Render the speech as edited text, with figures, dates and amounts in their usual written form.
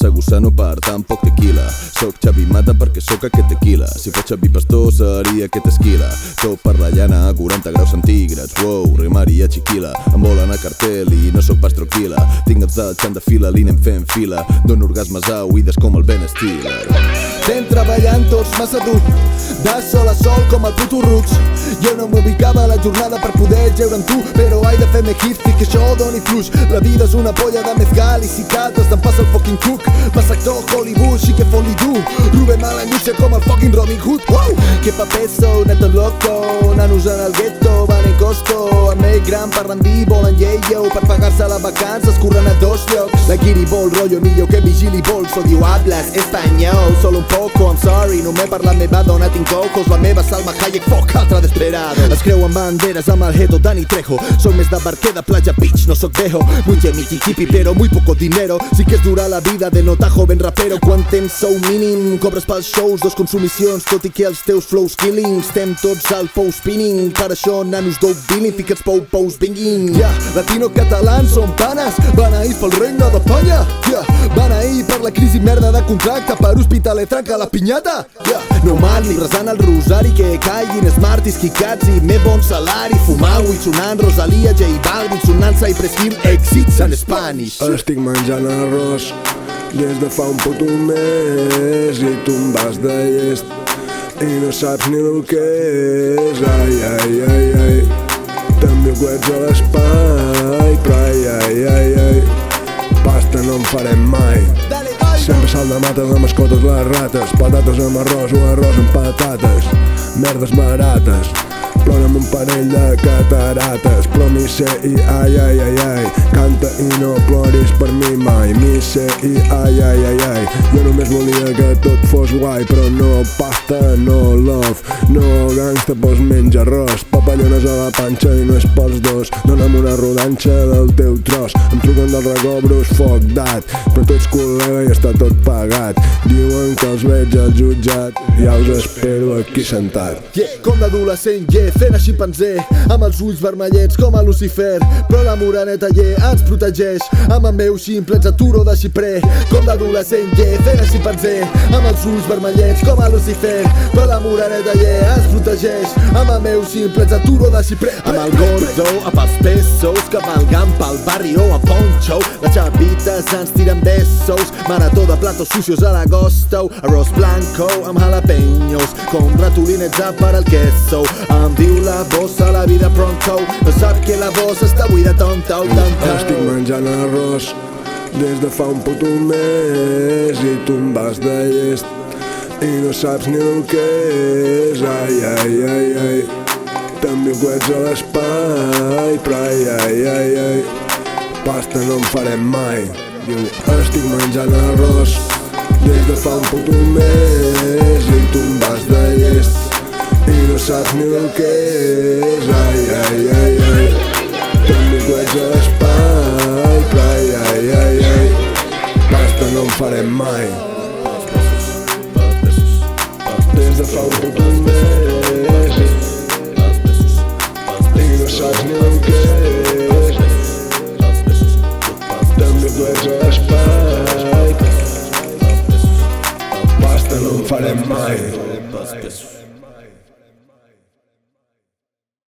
massa gusano per tan poc tequila. Soc Xavi Mata perquè sóc aquest tequila. Si fos Xavi Pastor seria aquest esquila. Tot per la llana a 40 graus centígrads. Wow, rimaria xiquila. Em volen a cartel i no sóc pas troquila. Tinc els de xandafila, li anem fent fila. Dono orgasmes a oïdes com el Ben Stiller. Estem treballant tots massa dur, de sol a sol com el puto Rux. Jo no m'ubicava a la jornada per poder jeure amb tu, però hai de fer-me hit i que això doni fluix. La vida és una polla de mezcal i si cal t'estan passa el fucking cook. Passa actor Hollywood, sí que fot-li dur. Rubem a la lluça com el fucking Robin Hood. Wow! Que papeso, neto loco, nanos en el gueto, van en costo. El meu gran parlant vi, volen yeyo, per pagar-se les vacances corren a 2 llocs. La guiri vol rollo millor que vigili vol. Odio hablas español, solo un poco, I'm sorry. No m'he parlat meva dona, tinc ojos. La meva Salma Hayek, fuck, altra desesperado. Es creuen banderes amb el Hedo, Dani Trejo. Soc més de barquer de playa beach, no soc vejo. Mucho michichipi pero muy poco dinero. Sí que és dura la vida de nota joven rapero. Quan tens sou mínim, cobres pels shows, 2 consumicions, tot i que els teus flows killing. Estem tots al pou spinning, per això nanos dope billing, fiquets pou binging. Latino catalans són panes, van ahir pel regne d'Espanya. Van ahir per la crisi merda de contracte, per Hospitalet trenca la pinyata. No mani, resant el rosari, que caiguin smarties, kikats i més bon salari. Fumau i sonant Rosalia, J Balvin, sonant Cypress Hill, èxits en Spanish. Estic menjant arròs des de fa un puto mes i tu em vas de llest i no saps ni el que és. Ai, ai, ai, ai, també ho ets a l'espai, però ai, ai, ai, ai, pasta no en farem mai. Sempre sal de mates amb escotes les rates, patates amb arròs o arròs amb patates, merdes barates, plora amb un parell de catarates. Però mi sé i ai, ai, ai, ai, canta i no ploris per mi mai. Mi sé i ai, ai, ai, ai, jo només volia que tot fos guai, però no pasta, no love, no gangsta, pues menja arròs, papallones a la panxa i no és pels dos. Dóna'm una rodanxa del teu tros, em truquen del recobros, fuck that, però tu ets col·lega i està tot pagat. Diuen que els veig al jutjat, ja us espero aquí sentat. Com d'adolescent, fent a ximpanzé, amb els ulls vermellets com a Lucifer, però la moreneta ens protegeix, amb el meu ximple ets aturo de xiprer. Com d'adolescent, fent a ximpanzé, amb els ulls vermellets com a Lucifer, però la moreneta ens protegeix, amb el meu ximple ets aturo de xiprer. Amb el gordo, amb els pesos, cavalgant pel barri o a poncho, les xavites ens tiren besos, marató de platos sucios a l'agosto, arroz blanco amb jalapeños, com ratolinets a per al queso. Em diu la bossa la vida pronto, no sap que la bossa està buida tonto. Estic menjant arròs des de fa un puto mes i tu em vas de llest i no saps ni el que és. Ai, ai, ai, ai, també ho ets a l'espai, però ai, ai, ai, ai, pasta no en farem mai. Diu, estic menjant arròs des de fa un puto mes i tu em vas de llest i no saps ni el que és. Ai, ai, ai, ai, també ho ets a l'espai, però ai, ai, ai, ai, pasta no en farem mai. Des de fa un puto mes i no saps ni el que és. També ho ets a l'espai, pasta no en farem mai.